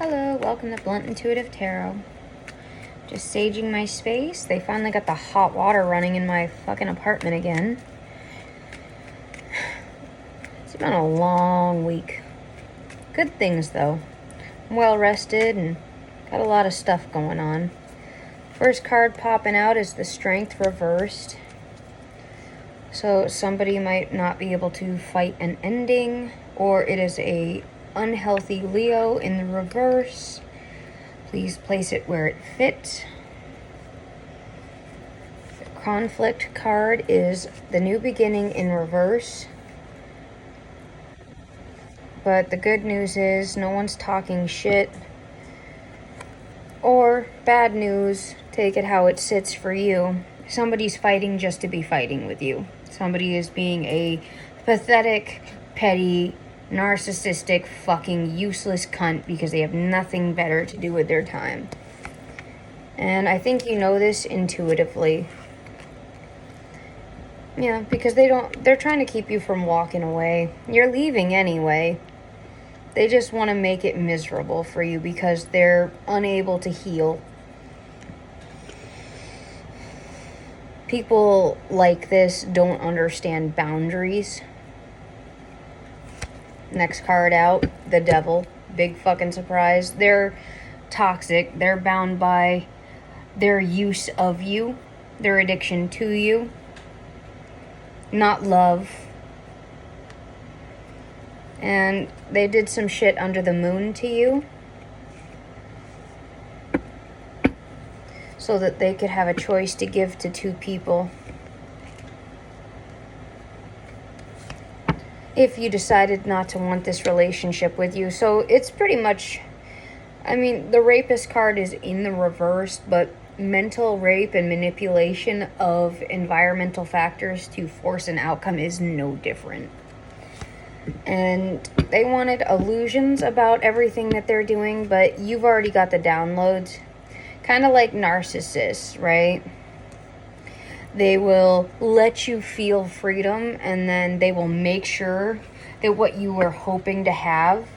Hello, welcome to Blunt Intuitive Tarot. Just saging my space. They finally got the hot water running in my fucking apartment again. It's been a long week. Good things though. I'm well rested and got a lot of stuff going on. First card popping out is the Strength reversed. So somebody might not be able to fight an ending, or it is a unhealthy Leo in the reverse. Please place it where it fits. The Conflict card is the New Beginning in reverse. But the good news is no one's talking shit. Or bad news, take it how it sits for you. Somebody's fighting just to be fighting with you. Somebody is being a pathetic, petty, narcissistic, fucking useless cunt because they have nothing better to do with their time. And I think you know this intuitively. Yeah, because they're trying to keep you from walking away. You're leaving anyway. They just want to make it miserable for you because they're unable to heal. People like this don't understand boundaries. Next card out, the Devil. Big fucking surprise. They're toxic. They're bound by their use of you, their addiction to you, not love. And they did some shit under the moon to you so that they could have a choice to give to two people. If you decided not to want this relationship with you. So it's pretty much, I mean, the Rapist card is in the reverse, but mental rape and manipulation of environmental factors to force an outcome is no different. And they wanted illusions about everything that they're doing, but you've already got the downloads. Kind of like narcissists, right? They will let you feel freedom, and then they will make sure that what you were hoping to have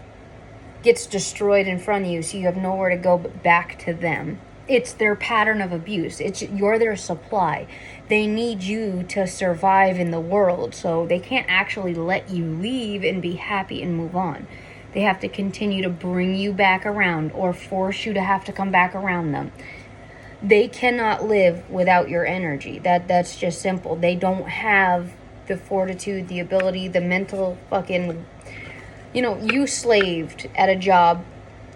gets destroyed in front of you, so you have nowhere to go but back to them. It's their pattern of abuse. You're their supply. They need you to survive in the world, so they can't actually let you leave and be happy and move on. They have to continue to bring you back around or force you to have to come back around them. They cannot live without your energy. That's just simple. They don't have the fortitude, the ability, the mental fucking... you slaved at a job,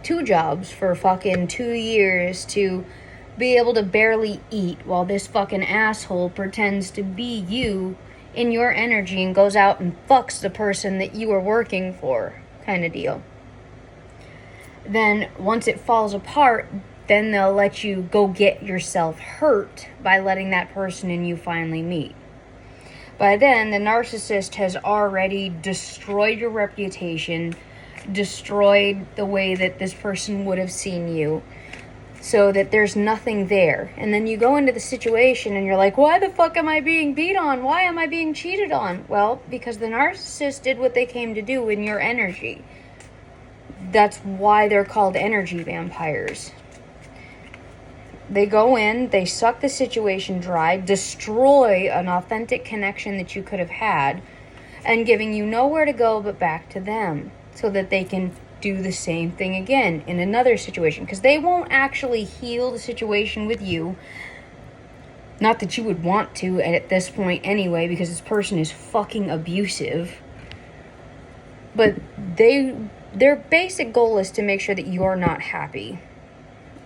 2 jobs for fucking 2 years to be able to barely eat while this fucking asshole pretends to be you in your energy and goes out and fucks the person that you are working for, kind of deal. Then once it falls apart, then they'll let you go get yourself hurt by letting that person and you finally meet. By then, the narcissist has already destroyed your reputation, destroyed the way that this person would have seen you, so that there's nothing there. And then you go into the situation and you're like, why the fuck am I being beat on? Why am I being cheated on? Well, because the narcissist did what they came to do in your energy. That's why they're called energy vampires. They go in, they suck the situation dry, destroy an authentic connection that you could have had, and giving you nowhere to go but back to them, so that they can do the same thing again in another situation. Because they won't actually heal the situation with you. Not that you would want to at this point anyway, because this person is fucking abusive. But their basic goal is to make sure that you're not happy.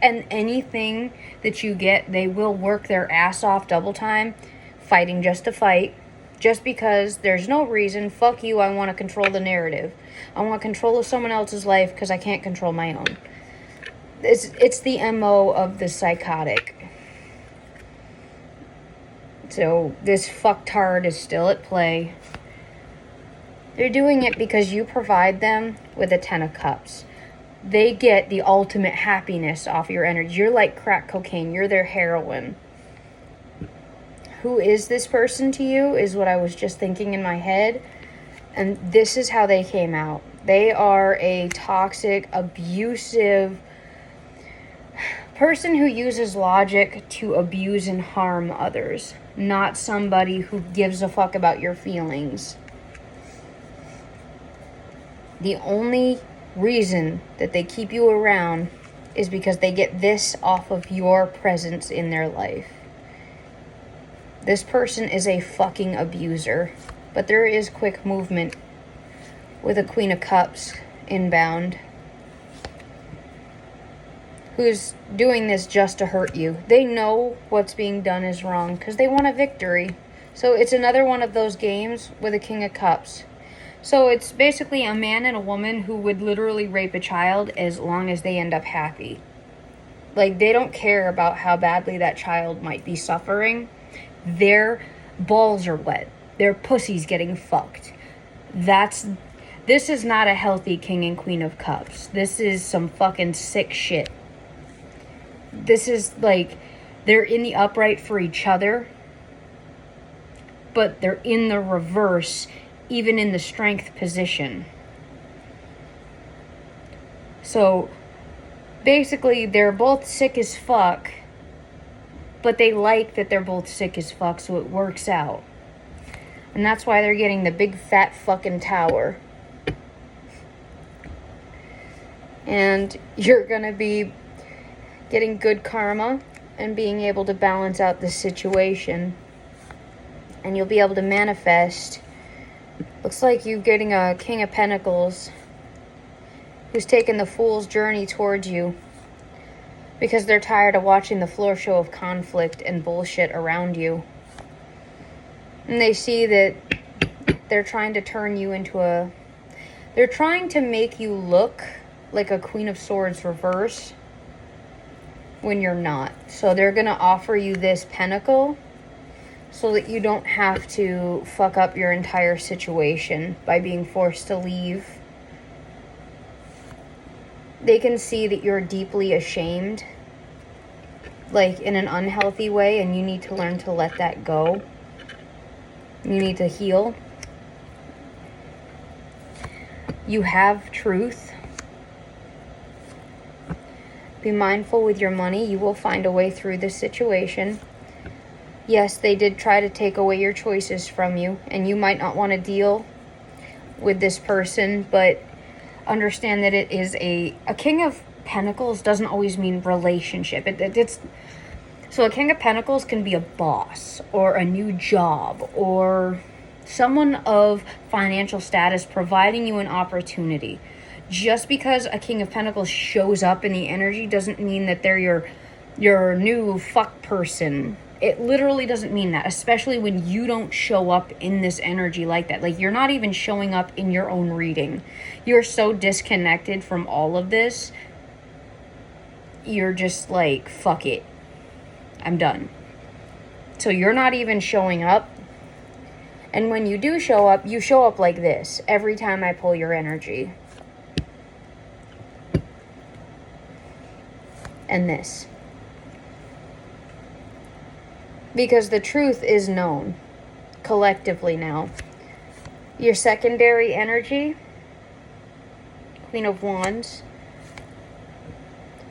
And anything that you get, they will work their ass off double time, fighting just to fight, just because there's no reason. Fuck you, I want to control the narrative. I want control of someone else's life because I can't control my own. It's the MO of the psychotic. So this fucktard is still at play. They're doing it because you provide them with a 10 of cups. They get the ultimate happiness off your energy. You're like crack cocaine. You're their heroin. Who is this person to you is what I was just thinking in my head. And this is how they came out. They are a toxic, abusive person who uses logic to abuse and harm others, not somebody who gives a fuck about your feelings. The only reason that they keep you around is because they get this off of your presence in their life. This person is a fucking abuser, but there is quick movement with a Queen of Cups inbound who's doing this just to hurt you. They know what's being done is wrong because they want a victory. So it's another one of those games with a King of Cups. So it's basically a man and a woman who would literally rape a child as long as they end up happy. Like, they don't care about how badly that child might be suffering. Their balls are wet. Their pussy's getting fucked. This is not a healthy King and Queen of Cups. This is some fucking sick shit. This is like, they're in the upright for each other, but they're in the reverse, even in the strength position. So basically, they're both sick as fuck, but they like that they're both sick as fuck, so it works out. And that's why they're getting the big fat fucking tower. And you're gonna be getting good karma and being able to balance out the situation. And you'll be able to manifest. Looks like you getting a King of Pentacles who's taking the fool's journey towards you because they're tired of watching the floor show of conflict and bullshit around you. And they see that they're trying to turn you into they're trying to make you look like a Queen of Swords reverse when you're not. So they're going to offer you this pentacle so that you don't have to fuck up your entire situation by being forced to leave. They can see that you're deeply ashamed, like in an unhealthy way, and you need to learn to let that go. You need to heal. You have truth. Be mindful with your money. You will find a way through this situation. Yes, they did try to take away your choices from you, and you might not want to deal with this person, but understand that it is a King of Pentacles doesn't always mean relationship. So a King of Pentacles can be a boss or a new job or someone of financial status providing you an opportunity. Just because a King of Pentacles shows up in the energy doesn't mean that they're your new fuck person. It literally doesn't mean that, especially when you don't show up in this energy like that. Like, you're not even showing up in your own reading. You're so disconnected from all of this. You're just like, fuck it. I'm done. So you're not even showing up. And when you do show up, you show up like this every time I pull your energy. And this. Because the truth is known collectively now. Your secondary energy, Queen of Wands,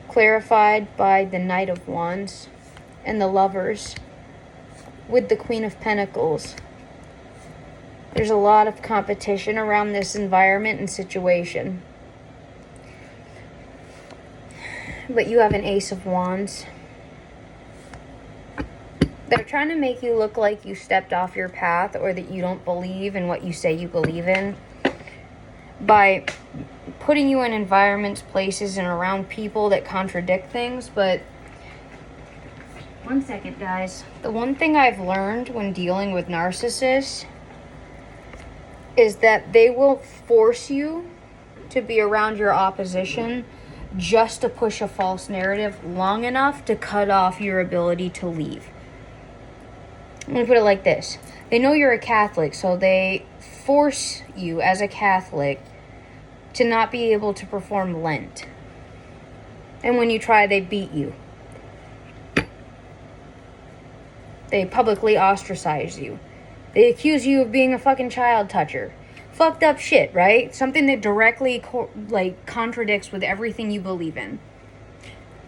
clarified by the Knight of Wands and the Lovers with the Queen of Pentacles. There's a lot of competition around this environment and situation. But you have an Ace of Wands. They're trying to make you look like you stepped off your path or that you don't believe in what you say you believe in by putting you in environments, places, and around people that contradict things. But one second, guys. The one thing I've learned when dealing with narcissists is that they will force you to be around your opposition just to push a false narrative long enough to cut off your ability to leave. I'm going to put it like this. They know you're a Catholic, so they force you as a Catholic to not be able to perform Lent. And when you try, they beat you. They publicly ostracize you. They accuse you of being a fucking child toucher. fucked up shit, right? Something that directly contradicts with everything you believe in.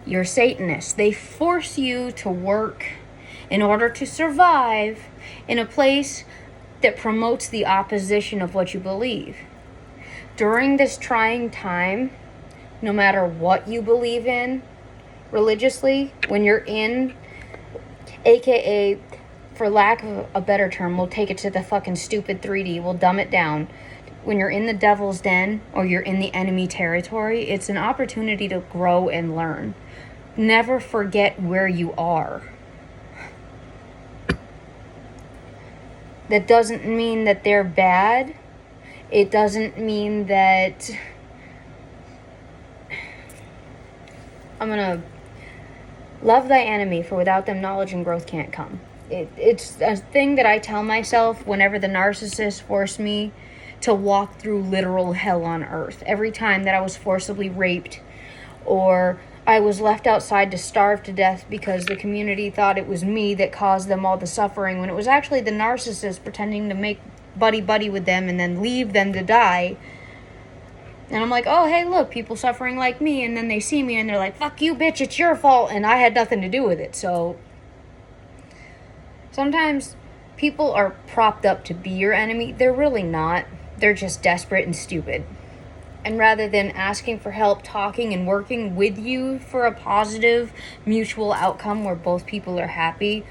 You're Satanist. They force you to work in order to survive in a place that promotes the opposition of what you believe. During this trying time, no matter what you believe in religiously, when you're in, aka, for lack of a better term, we'll take it to the fucking stupid 3D, we'll dumb it down. When you're in the devil's den or you're in the enemy territory, it's an opportunity to grow and learn. Never forget where you are. That doesn't mean that they're bad. It doesn't mean that I'm gonna love thy enemy, for without them knowledge and growth can't come. It's a thing that I tell myself whenever the narcissists force me to walk through literal hell on earth. Every time that I was forcibly raped, or I was left outside to starve to death because the community thought it was me that caused them all the suffering, when it was actually the narcissist pretending to make buddy with them and then leave them to die. And I'm like, oh, hey, look, people suffering like me. And then they see me and they're like, fuck you, bitch, it's your fault. And I had nothing to do with it. So sometimes people are propped up to be your enemy. They're really not. They're just desperate and stupid. And rather than asking for help, talking and working with you for a positive mutual outcome where both people are happy,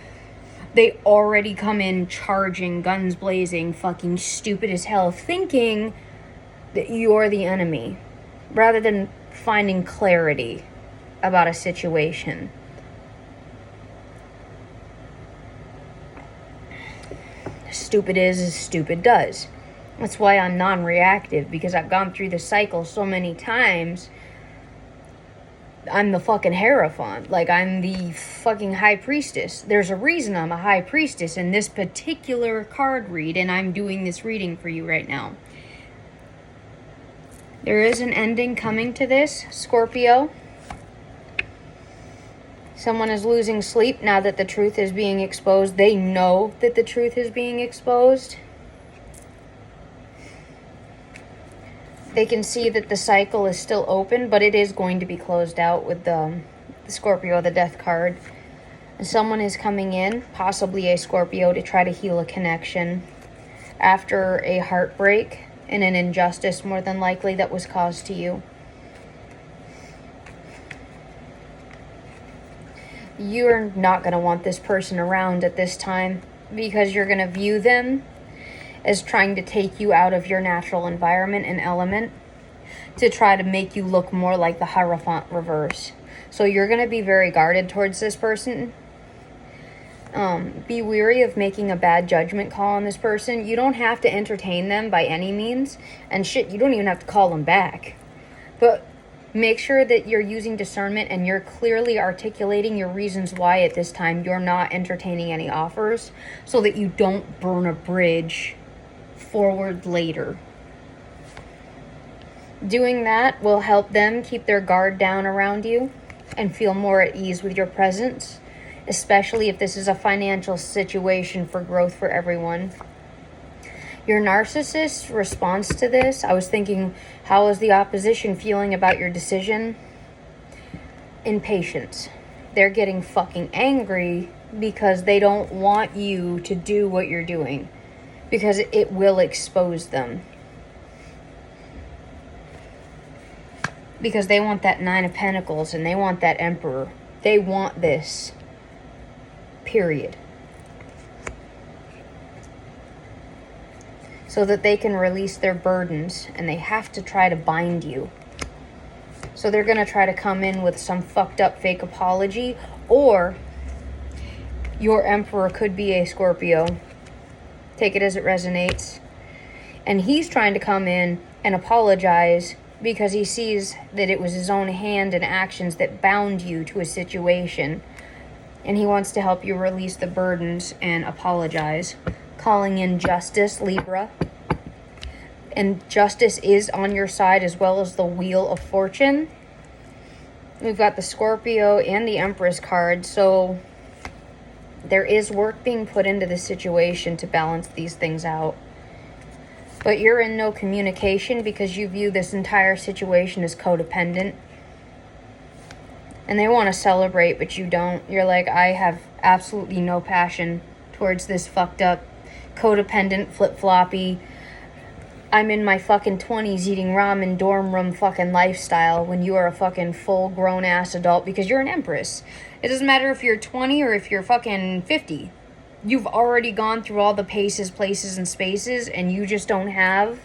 they already come in charging, guns blazing, fucking stupid as hell, thinking that you're the enemy, rather than finding clarity about a situation. Stupid is as stupid does. That's why I'm non-reactive, because I've gone through the cycle so many times. I'm the fucking Hierophant. Like, I'm the fucking High Priestess. There's a reason I'm a High Priestess in this particular card read, and I'm doing this reading for you right now. There is an ending coming to this, Scorpio. Someone is losing sleep now that the truth is being exposed. They know that the truth is being exposed. They can see that the cycle is still open, but it is going to be closed out with the Scorpio, the Death card. And someone is coming in, possibly a Scorpio, to try to heal a connection after a heartbreak and an injustice, more than likely, that was caused to you. You're not going to want this person around at this time, because you're going to view them as trying to take you out of your natural environment and element to try to make you look more like the Hierophant reverse. So you're going to be very guarded towards this person. Be wary of making a bad judgment call on this person. You don't have to entertain them by any means. And shit, you don't even have to call them back. But make sure that you're using discernment and you're clearly articulating your reasons why at this time you're not entertaining any offers, so that you don't burn a bridge forward later. Doing that will help them keep their guard down around you and feel more at ease with your presence, especially if this is a financial situation for growth for everyone. Your narcissist's response to this, I was thinking, how is the opposition feeling about your decision? Impatience. They're getting fucking angry because they don't want you to do what you're doing, because it will expose them. Because they want that Nine of Pentacles and they want that Emperor. They want this. Period. So that they can release their burdens, and they have to try to bind you. So they're going to try to come in with some fucked up fake apology, or your Emperor could be a Scorpio. Take it as it resonates. And he's trying to come in and apologize because he sees that it was his own hand and actions that bound you to a situation. And he wants to help you release the burdens and apologize. Calling in justice, Libra. And justice is on your side, as well as the Wheel of Fortune. We've got the Scorpio and the Empress card, so there is work being put into the situation to balance these things out. But you're in no communication because you view this entire situation as codependent. And they want to celebrate, but you don't. You're like, I have absolutely no passion towards this fucked up, codependent, flip-floppy, I'm in my fucking 20s eating ramen dorm room fucking lifestyle when you are a fucking full grown ass adult because you're an empress. It doesn't matter if you're 20 or if you're fucking 50. You've already gone through all the paces, places, and spaces, and you just don't have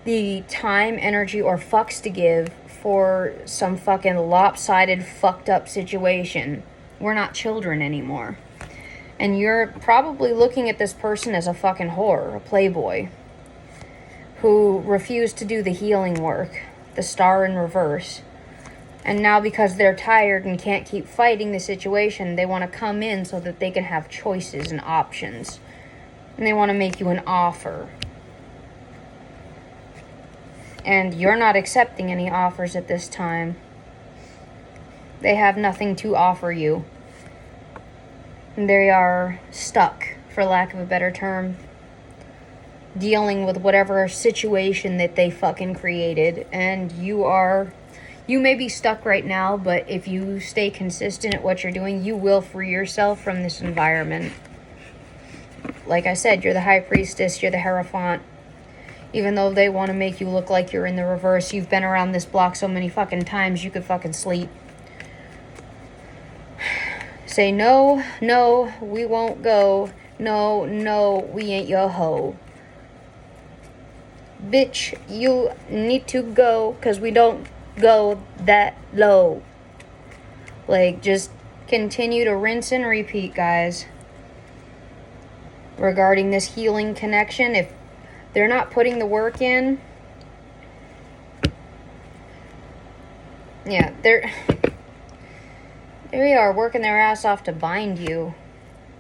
the time, energy, or fucks to give for some fucking lopsided, fucked up situation. We're not children anymore. And you're probably looking at this person as a fucking whore, a playboy, who refused to do the healing work, the star in reverse. And now because they're tired and can't keep fighting the situation, they want to come in so that they can have choices and options. And they want to make you an offer. And you're not accepting any offers at this time. They have nothing to offer you. And they are stuck, for lack of a better term, dealing with whatever situation that they fucking created. And you may be stuck right now, but if you stay consistent at what you're doing, you will free yourself from this environment. Like I said, you're the High Priestess, you're the Hierophant. Even though they want to make you look like you're in the reverse, you've been around this block so many fucking times you could fucking sleep. Say, no, no, we won't go. No, no, we ain't your hoe. Bitch, you need to go, because we don't go that low. Like, just continue to rinse and repeat, guys. Regarding this healing connection, if they're not putting the work in, yeah, they are working their ass off to bind you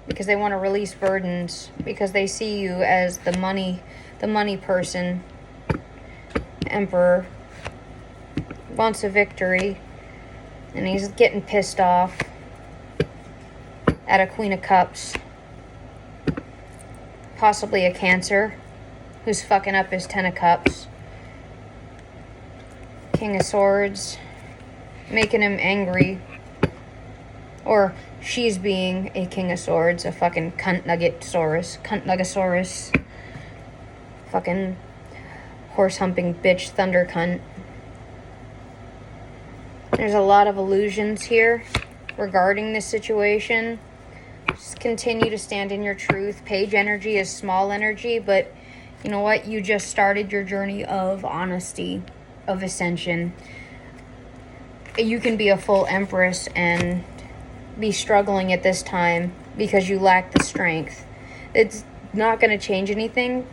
because they want to release burdens, because they see you as the money person. Emperor wants a victory, and he's getting pissed off at a Queen of Cups, possibly a Cancer who's fucking up his 10 of Cups, King of Swords, making him angry. Or she's being a King of Swords, a fucking cunt nuggasaurus, fucking horse humping bitch thunder cunt. There's a lot of illusions here regarding this situation. Just continue to stand in your truth. Page energy is small energy, but you know what? You just started your journey of honesty, of ascension. You can be a full empress and be struggling at this time because you lack the strength. It's not going to change anything.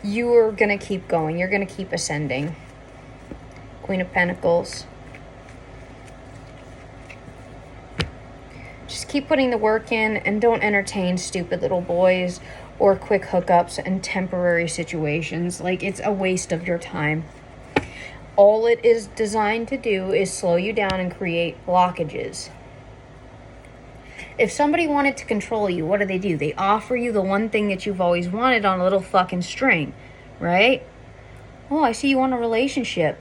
You are going to keep going. You're going to keep ascending. Queen of Pentacles. Just keep putting the work in and don't entertain stupid little boys or quick hookups and temporary situations. Like, it's a waste of your time. All it is designed to do is slow you down and create blockages. If somebody wanted to control you, what do? They offer you the one thing that you've always wanted on a little fucking string, right? Oh, I see you want a relationship.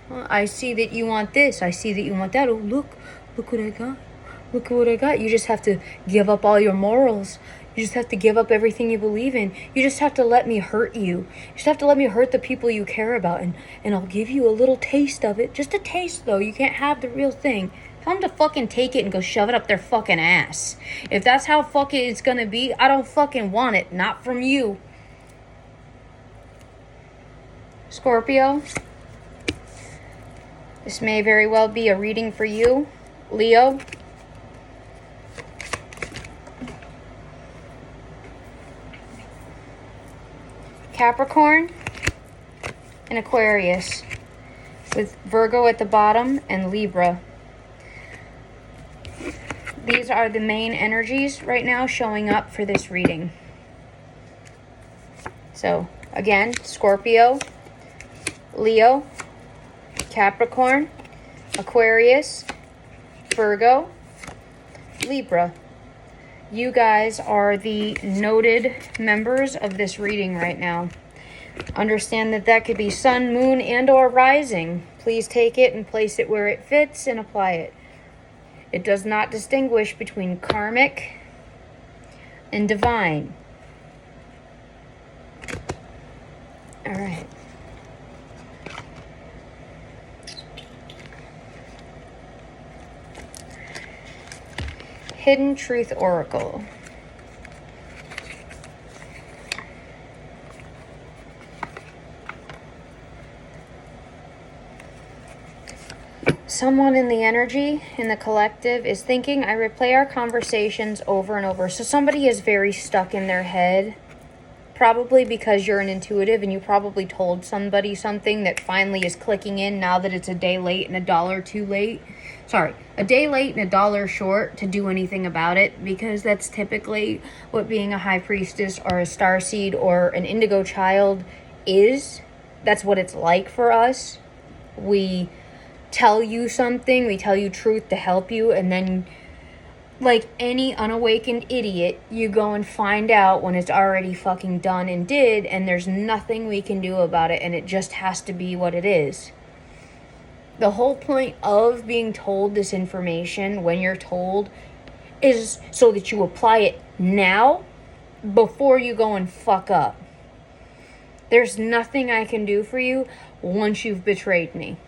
I see that you want this. I see that you want that. Oh, look what I got. Look at what I got. You just have to give up all your morals. You just have to give up everything you believe in. You just have to let me hurt you. You just have to let me hurt the people you care about. And I'll give you a little taste of it. Just a taste, though. You can't have the real thing. Tell them to fucking take it and go shove it up their fucking ass. If that's how fucking it's gonna be, I don't fucking want it. Not from you. Scorpio. This may very well be a reading for you. Leo. Capricorn. And Aquarius. With Virgo at the bottom and Libra. These are the main energies right now showing up for this reading. So, again, Scorpio, Leo, Capricorn, Aquarius, Virgo, Libra. You guys are the noted members of this reading right now. Understand that that could be sun, moon, and or rising. Please take it and place it where it fits and apply it. It does not distinguish between karmic and divine. All right. Hidden Truth Oracle. Someone in the energy, in the collective, is thinking, I replay our conversations over and over. So somebody is very stuck in their head, probably because you're an intuitive and you probably told somebody something that finally is clicking in now that it's a day late and $1 too late. Sorry, a day late and $1 short to do anything about it, because that's typically what being a high priestess or a starseed or an indigo child is. That's what it's like for us. We tell you something, we tell you truth to help you, and then, like any unawakened idiot, you go and find out when it's already fucking done and did, and there's nothing we can do about it, and it just has to be what it is. The whole point of being told this information when you're told is so that you apply it now before you go and fuck up. There's nothing I can do for you once you've betrayed me.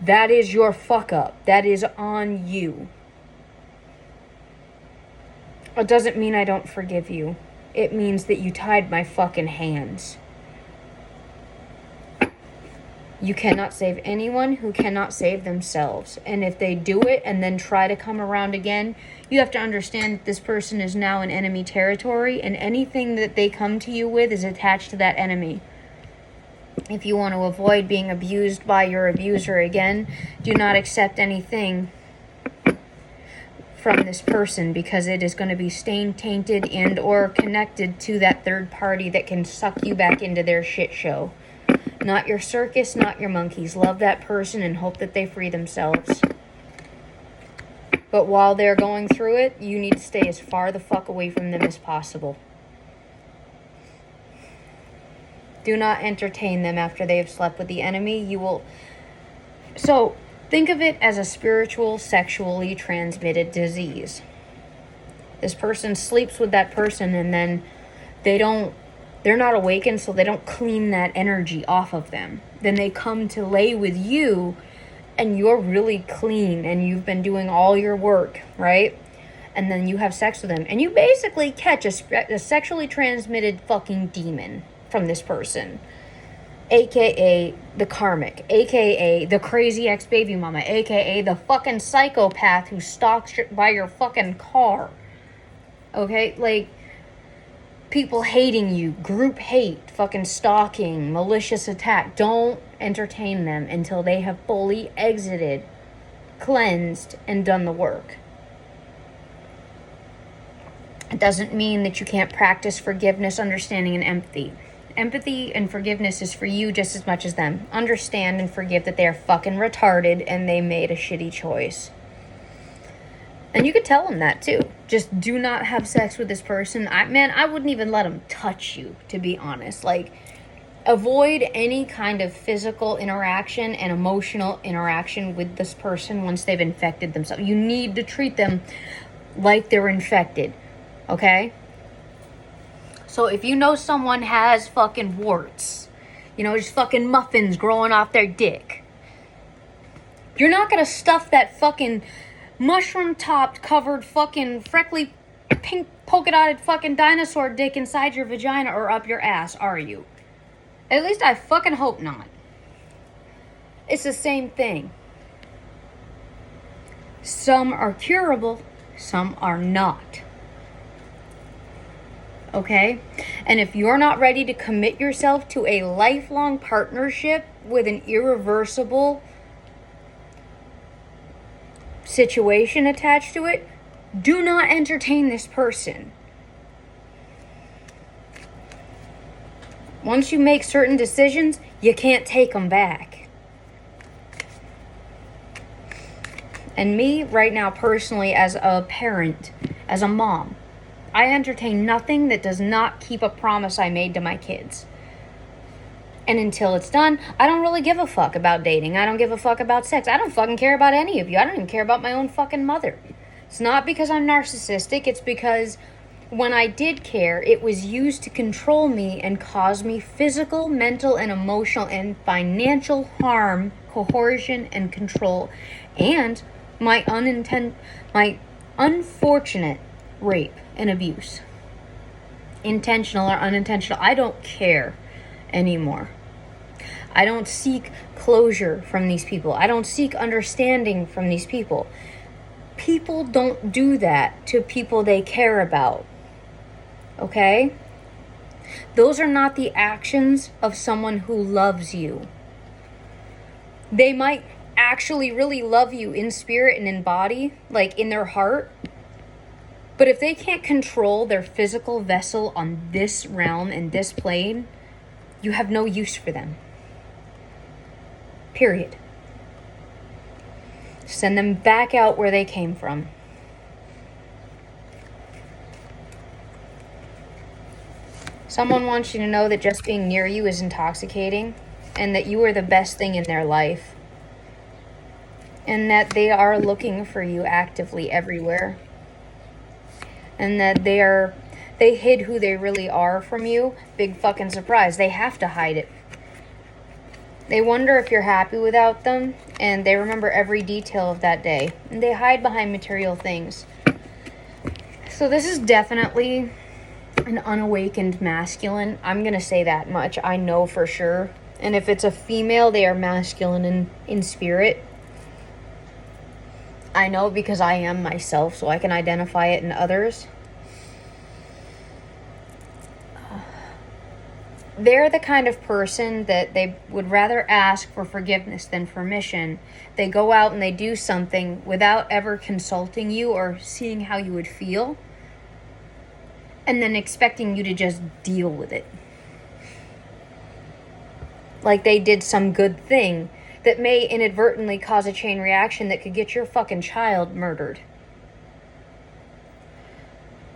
That is your fuck up. That is on you. It doesn't mean I don't forgive you. It means that you tied my fucking hands. You cannot save anyone who cannot save themselves. And if they do it and then try to come around again, you have to understand that this person is now in enemy territory, and anything that they come to you with is attached to that enemy. If you want to avoid being abused by your abuser again, do not accept anything from this person, because it is going to be stained, tainted, and or connected to that third party that can suck you back into their shit show. Not your circus, not your monkeys. Love that person and hope that they free themselves. But while they're going through it, you need to stay as far the fuck away from them as possible. Do not entertain them after they have slept with the enemy. You will... So, think of it as a spiritual, sexually transmitted disease. This person sleeps with that person, and then they're not awakened, so they don't clean that energy off of them. Then they come to lay with you, and you're really clean, and you've been doing all your work, right? And then you have sex with them, and you basically catch a sexually transmitted fucking demon from this person, aka the karmic, aka the crazy ex-baby mama, aka the fucking psychopath who stalks by your fucking car. Okay, like, people hating you, group hate, fucking stalking, malicious attack. Don't entertain them until they have fully exited, cleansed, and done the work. It doesn't mean that you can't practice forgiveness, understanding, and empathy. Empathy and forgiveness is for you just as much as them. Understand and forgive that they are fucking retarded and they made a shitty choice. And you could tell them that too. Just do not have sex with this person. I wouldn't even let them touch you, to be honest. Like, avoid any kind of physical interaction and emotional interaction with this person once they've infected themselves. You need to treat them like they're infected. Okay? So if you know someone has fucking warts, just fucking muffins growing off their dick, you're not gonna stuff that fucking mushroom-topped, covered, fucking freckly, pink, polka-dotted fucking dinosaur dick inside your vagina or up your ass, are you? At least I fucking hope not. It's the same thing. Some are curable, some are not. Okay? And if you're not ready to commit yourself to a lifelong partnership with an irreversible situation attached to it, do not entertain this person. Once you make certain decisions, you can't take them back. And me, right now, personally, as a parent, as a mom, I entertain nothing that does not keep a promise I made to my kids. And until it's done, I don't really give a fuck about dating. I don't give a fuck about sex. I don't fucking care about any of you. I don't even care about my own fucking mother. It's not because I'm narcissistic. It's because when I did care, it was used to control me and cause me physical, mental, and emotional and financial harm, coercion, and control. And my unfortunate rape and abuse. Intentional or unintentional, I don't care anymore. I don't seek closure from these people. I don't seek understanding from these people. People don't do that to people they care about. Okay? Those are not the actions of someone who loves you. They might actually really love you in spirit and in body, like in their heart. But if they can't control their physical vessel on this realm and this plane, you have no use for them. Period. Send them back out where they came from. Someone wants you to know that just being near you is intoxicating, and that you are the best thing in their life, and that they are looking for you actively everywhere, and that they hid who they really are from you. Big fucking surprise. They have to hide it. They wonder if you're happy without them, and they remember every detail of that day, and they hide behind material things. So this is definitely an unawakened masculine. I'm gonna say that much. I know for sure. And if it's a female, they are masculine in spirit. I know because I am myself, so I can identify it in others. They're the kind of person that they would rather ask for forgiveness than permission. They go out and they do something without ever consulting you or seeing how you would feel, and then expecting you to just deal with it. Like they did some good thing that may inadvertently cause a chain reaction that could get your fucking child murdered.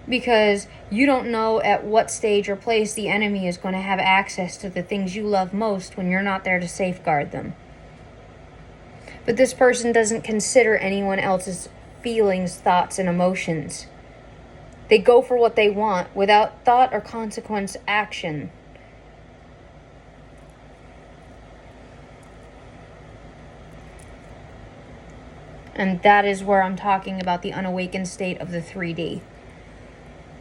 Because you don't know at what stage or place the enemy is going to have access to the things you love most when you're not there to safeguard them. But this person doesn't consider anyone else's feelings, thoughts, and emotions. They go for what they want without thought or consequence action. And that is where I'm talking about the unawakened state of the 3D.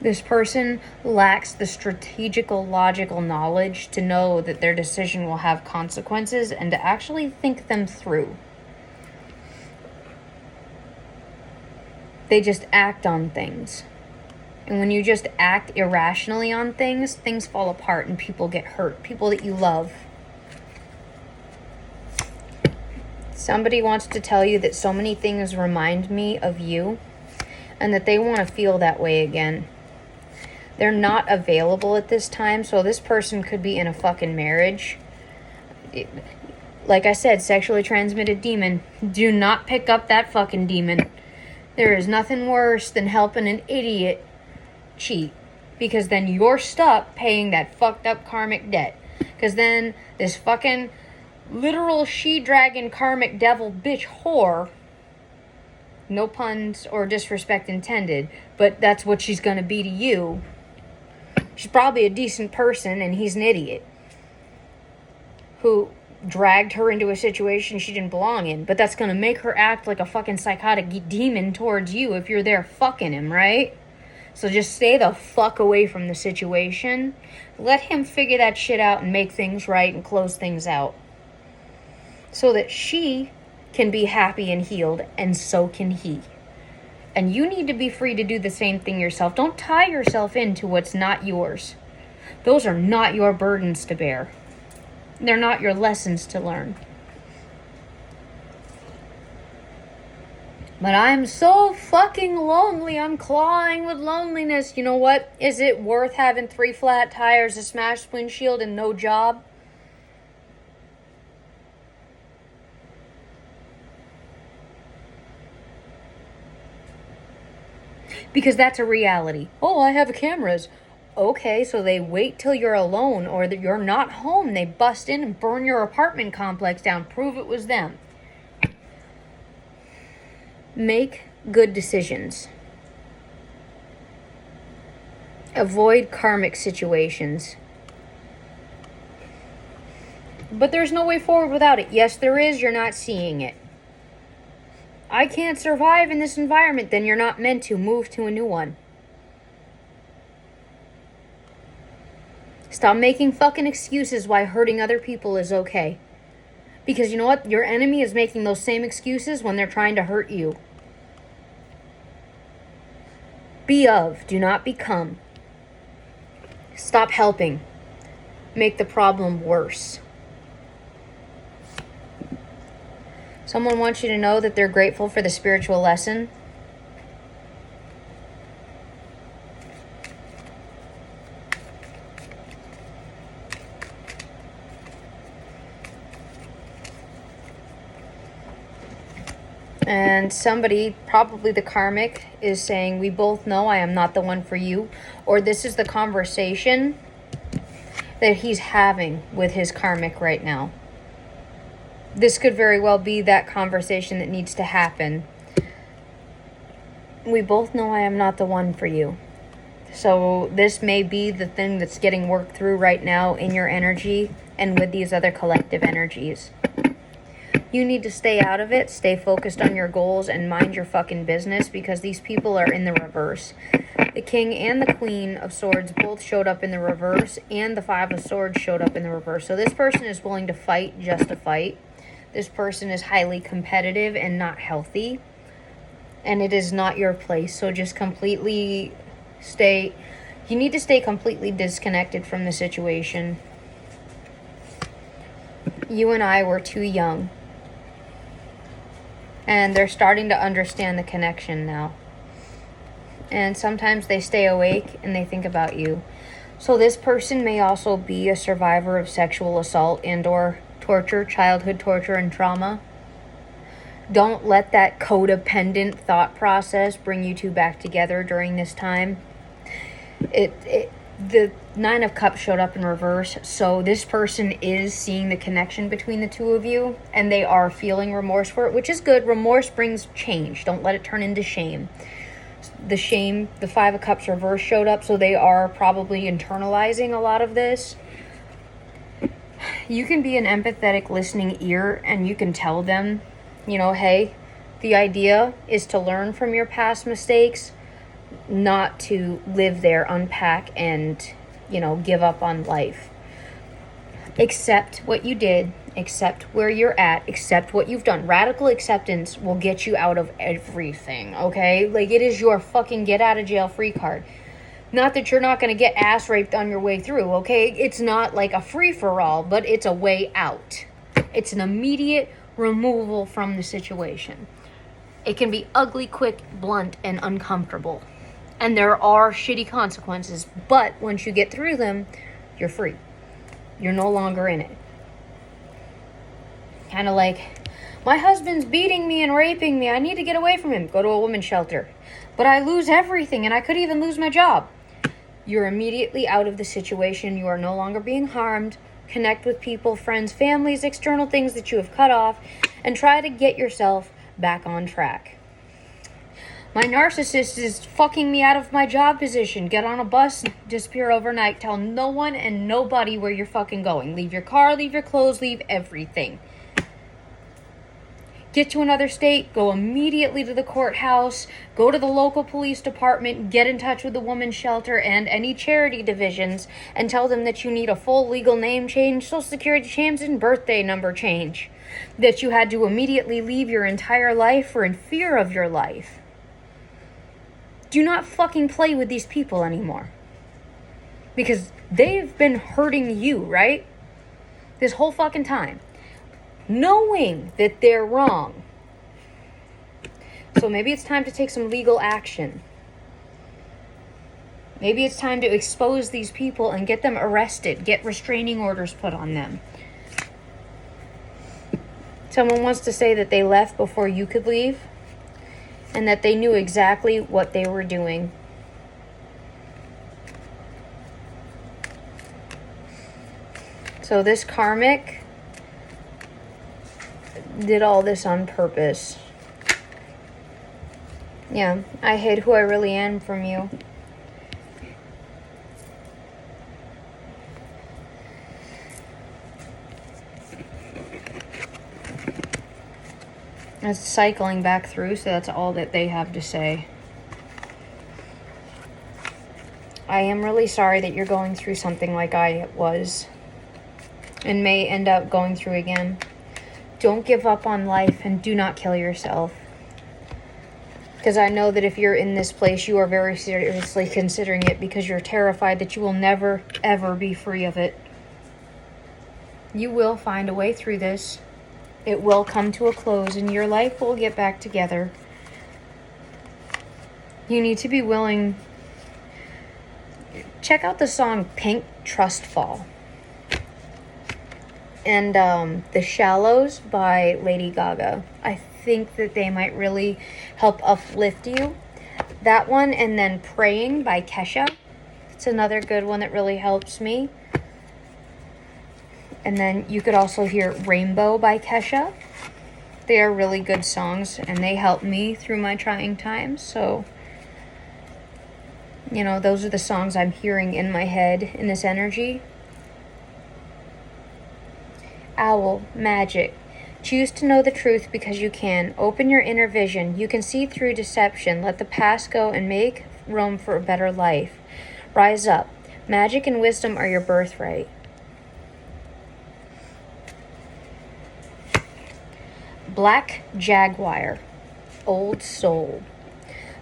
This person lacks the strategical, logical knowledge to know that their decision will have consequences and to actually think them through. They just act on things. And when you just act irrationally on things, things fall apart and people get hurt. People that you love. Somebody wants to tell you that so many things remind me of you and that they want to feel that way again. They're not available at this time, so this person could be in a fucking marriage. Like I said, sexually transmitted demon. Do not pick up that fucking demon. There is nothing worse than helping an idiot cheat, because then you're stuck paying that fucked up karmic debt. Because then this fucking literal she-dragon karmic devil bitch whore, no puns or disrespect intended, but that's what she's gonna be to you. She's probably a decent person and he's an idiot who dragged her into a situation she didn't belong in, but that's gonna make her act like a fucking psychotic demon towards you if you're there fucking him, right? So just stay the fuck away from the situation. Let him figure that shit out and make things right and close things out. So that she can be happy and healed, and so can he. And you need to be free to do the same thing yourself. Don't tie yourself into what's not yours. Those are not your burdens to bear. They're not your lessons to learn. But I'm so fucking lonely. I'm clawing with loneliness. You know what? Is it worth having 3 flat tires, a smashed windshield, and no job? Because that's a reality. Oh, I have cameras. Okay, so they wait till you're alone or that you're not home. They bust in and burn your apartment complex down. Prove it was them. Make good decisions. Avoid karmic situations. But there's no way forward without it. Yes, there is. You're not seeing it. I can't survive in this environment. Then you're not meant to. Move to a new one. Stop making fucking excuses why hurting other people is okay. Because you know what? Your enemy is making those same excuses when they're trying to hurt you. Be of, do not become. Stop helping. Make the problem worse. Someone wants you to know that they're grateful for the spiritual lesson. And somebody, probably the karmic, is saying, we both know I am not the one for you. Or this is the conversation that he's having with his karmic right now. This could very well be that conversation that needs to happen. We both know I am not the one for you. So this may be the thing that's getting worked through right now in your energy and with these other collective energies. You need to stay out of it, stay focused on your goals, and mind your fucking business because these people are in the reverse. The King and the Queen of Swords both showed up in the reverse, and the Five of Swords showed up in the reverse. So this person is willing to fight just to fight. This person is highly competitive and not healthy. And it is not your place. So just completely stay... You need to stay completely disconnected from the situation. You and I were too young. And they're starting to understand the connection now. And sometimes they stay awake and they think about you. So this person may also be a survivor of sexual assault and or torture, childhood torture and trauma. Don't let that codependent thought process bring you two back together during this time. The Nine of Cups showed up in reverse, so this person is seeing the connection between the two of you, and they are feeling remorse for it, which is good. Remorse brings change. Don't let it turn into shame. The Five of Cups reverse showed up, so they are probably internalizing a lot of this. You can be an empathetic listening ear, and you can tell them, hey, the idea is to learn from your past mistakes, not to live there, unpack, and, give up on life. Accept what you did, accept where you're at, accept what you've done. Radical acceptance will get you out of everything, okay? Like, it is your fucking get out of jail free card. Not that you're not going to get ass raped on your way through, okay? It's not like a free-for-all, but it's a way out. It's an immediate removal from the situation. It can be ugly, quick, blunt, and uncomfortable. And there are shitty consequences, but once you get through them, you're free. You're no longer in it. Kind of like, my husband's beating me and raping me. I need to get away from him. Go to a women's shelter. But I lose everything, and I could even lose my job. You're immediately out of the situation. You are no longer being harmed. Connect with people, friends, families, external things that you have cut off, and try to get yourself back on track. My narcissist is fucking me out of my job position. Get on a bus, disappear overnight. Tell no one and nobody where you're fucking going. Leave your car, leave your clothes, leave everything. Get to another state, go immediately to the courthouse, go to the local police department, get in touch with the women's shelter and any charity divisions, and tell them that you need a full legal name change, social security change, and birthday number change. That you had to immediately leave your entire life or in fear of your life. Do not fucking play with these people anymore. Because they've been hurting you, right? This whole fucking time. Knowing that they're wrong. So maybe it's time to take some legal action. Maybe it's time to expose these people and get them arrested. Get restraining orders put on them. Someone wants to say that they left before you could leave. and that they knew exactly what they were doing. So this karmic did all this on purpose. Yeah, I hid who I really am from you. It's cycling back through, so that's all that they have to say. I am really sorry that you're going through something like I was, and may end up going through again. Don't give up on life, and do not kill yourself. Because I know that if you're in this place, you are very seriously considering it, because you're terrified that you will never, ever be free of it. You will find a way through this. It will come to a close, and your life will get back together. You need to be willing. Check out the song Pink Trust Fall. And The Shallows by Lady Gaga. I think that they might really help uplift you. That one, and then Praying by Kesha. It's another good one that really helps me. And then you could also hear Rainbow by Kesha. They are really good songs, and they help me through my trying times. So, you know, those are the songs I'm hearing in my head in this energy. Owl, magic. Choose to know the truth because you can. Open your inner vision. You can see through deception. Let the past go and make room for a better life. Rise up. Magic and wisdom are your birthright. Black Jaguar, old soul.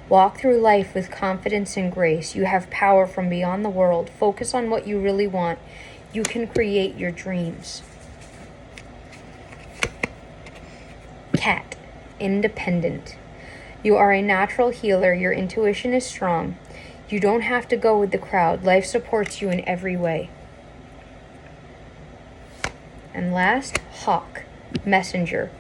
Walk through life with confidence and grace. You have power from beyond the world. Focus on what you really want. You can create your dreams. Cat, independent. You are a natural healer. Your intuition is strong. You don't have to go with the crowd. Life supports you in every way. And last, Hawk, messenger.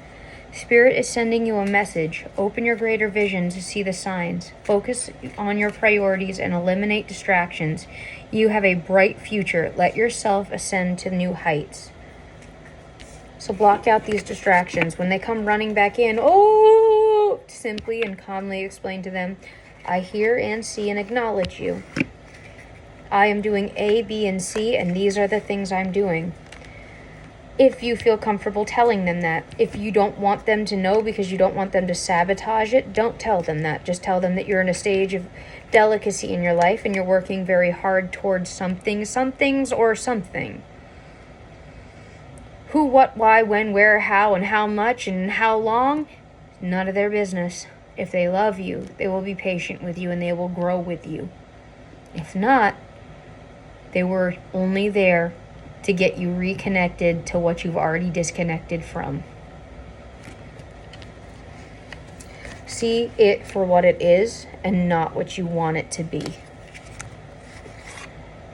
Spirit is sending you a message. Open your greater vision to see the signs. Focus on your priorities and eliminate distractions. You have a bright future. Let yourself ascend to new heights. So block out these distractions. When they come running back in, simply and calmly explain to them, I hear and see and acknowledge you. I am doing A, B, and C, and these are the things I'm doing. If you feel comfortable telling them that. If you don't want them to know because you don't want them to sabotage it, don't tell them that. Just tell them that you're in a stage of delicacy in your life and you're working very hard towards something. Who, what, why, when, where, how, and how much, and how long, none of their business. If they love you, they will be patient with you and they will grow with you. If not, they were only there to get you reconnected to what you've already disconnected from. See it for what it is and not what you want it to be.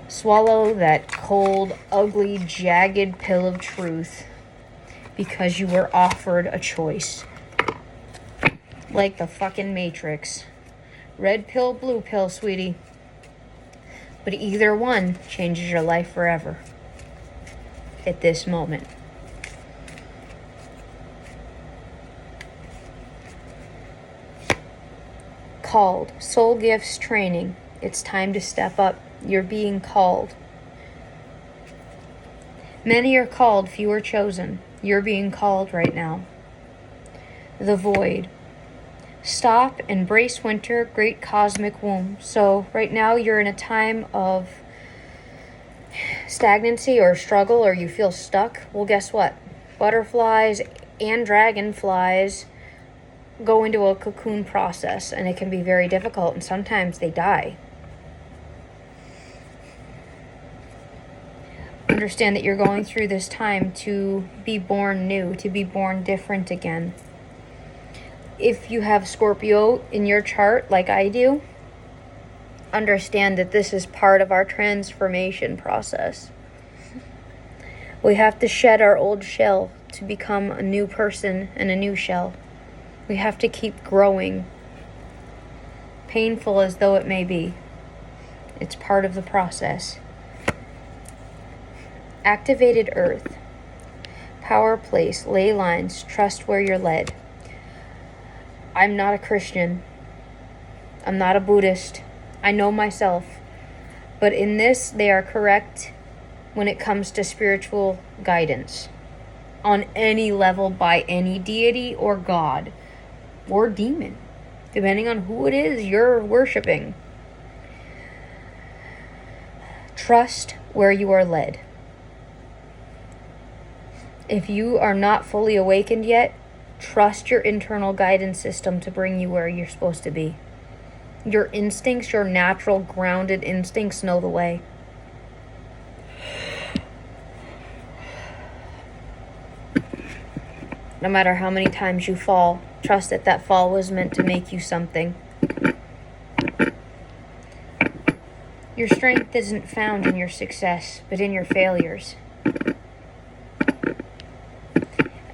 Swallow that cold, ugly, jagged pill of truth because you were offered a choice. Like the fucking Matrix. Red pill, blue pill, sweetie. But either one changes your life forever. At this moment. Called. Soul gifts training. It's time to step up. You're being called. Many are called, few are chosen. You're being called right now. The void. Stop, embrace winter, great cosmic womb. So right now you're in a time of stagnancy or struggle, or you feel stuck. Well, guess what? Butterflies and dragonflies go into a cocoon process, and it can be very difficult, and sometimes they die. Understand that you're going through this time to be born new, to be born different again. If you have Scorpio in your chart, like I do, understand that this is part of our transformation process. We have to shed our old shell to become a new person and a new shell. We have to keep growing. painful as though it may be. It's part of the process. Activated earth. Power place, ley lines, trust where you're led. I'm not a Christian. I'm not a Buddhist. I know myself. But in this, they are correct when it comes to spiritual guidance. On any level, by any deity or god or demon, depending on who it is you're worshiping. Trust where you are led. If you are not fully awakened yet, trust your internal guidance system to bring you where you're supposed to be. Your instincts, your natural grounded instincts know the way. No matter how many times you fall, trust that that fall was meant to make you something. Your strength isn't found in your success, but in your failures.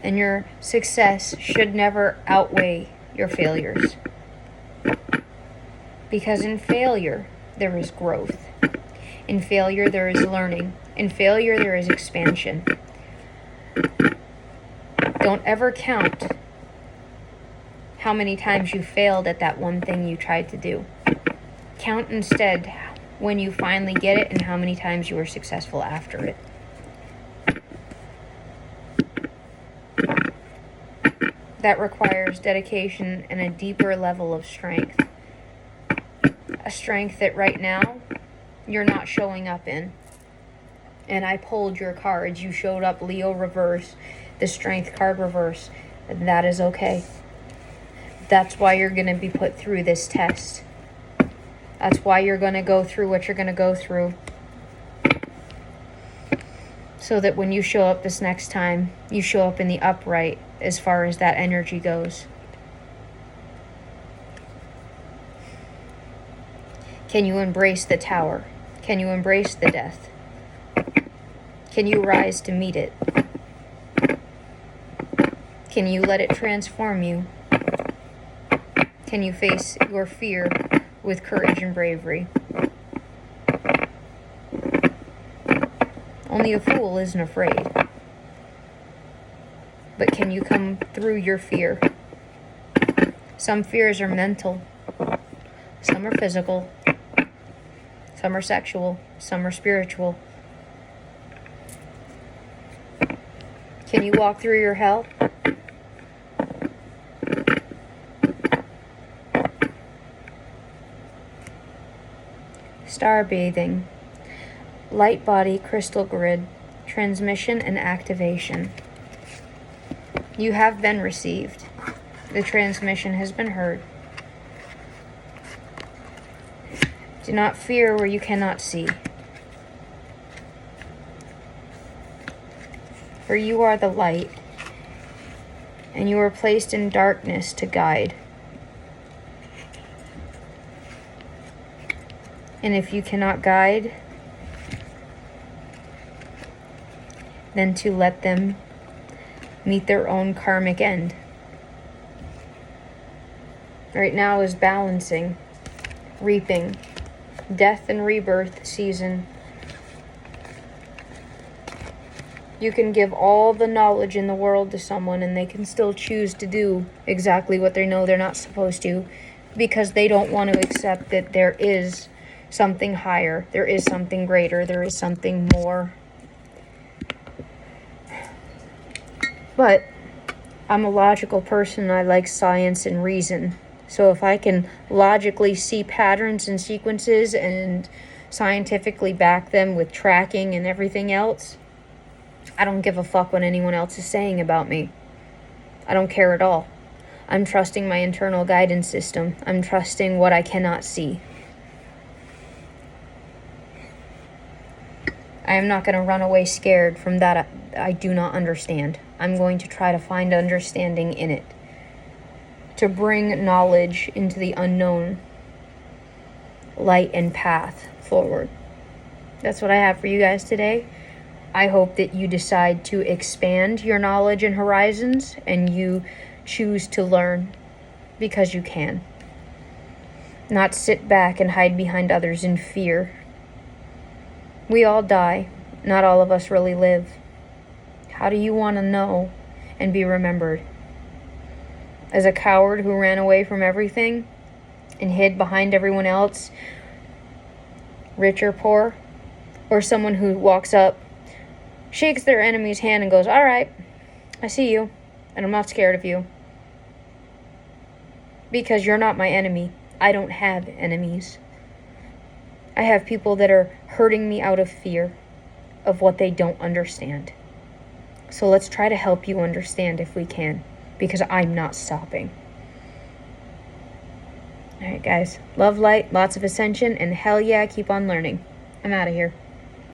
And your success should never outweigh your failures. Because in failure, there is growth. In failure, there is learning. In failure, there is expansion. Don't ever count how many times you failed at that one thing you tried to do. Count instead when you finally get it and how many times you were successful after it. That requires dedication and a deeper level of strength. A strength that right now you're not showing up in. And I pulled your cards. You showed up Leo reverse, the strength card reverse. And that is okay. That's why you're going to be put through this test. That's why you're going to go through what you're going to go through. So that when you show up this next time, you show up in the upright as far as that energy goes. Can you embrace the tower? Can you embrace the death? Can you rise to meet it? Can you let it transform you? Can you face your fear with courage and bravery? Only a fool isn't afraid. But can you come through your fear? Some fears are mental. Some are physical. Some are sexual. Some are spiritual. Can you walk through your hell? Star bathing. Light body crystal grid. Transmission and activation. You have been received. The transmission has been heard. Do not fear where you cannot see. For you are the light, and you are placed in darkness to guide. And if you cannot guide, then to let them meet their own karmic end. Right now is balancing, reaping, death and rebirth season. You can give all the knowledge in the world to someone and they can still choose to do exactly what they know they're not supposed to because they don't want to accept that there is something higher, there is something greater, there is something more. But I'm a logical person. I like science and reason. So if I can logically see patterns and sequences and scientifically back them with tracking and everything else, I don't give a fuck what anyone else is saying about me. I don't care at all. I'm trusting my internal guidance system. I'm trusting what I cannot see. I am not going to run away scared from that I do not understand. I'm going to try to find understanding in it. To bring knowledge into the unknown, light and path forward. That's what I have for you guys today. I hope that you decide to expand your knowledge and horizons and you choose to learn because you can. not sit back and hide behind others in fear. We all die. Not all of us really live. How do you want to know and be remembered? As a coward who ran away from everything and hid behind everyone else, rich or poor? Or someone who walks up, shakes their enemy's hand and goes, "All right, I see you, and I'm not scared of you. Because you're not my enemy. I don't have enemies. I have people that are hurting me out of fear of what they don't understand. So let's try to help you understand if we can, because I'm not stopping." All right, guys. Love, light, lots of ascension, and hell yeah, keep on learning. I'm out of here.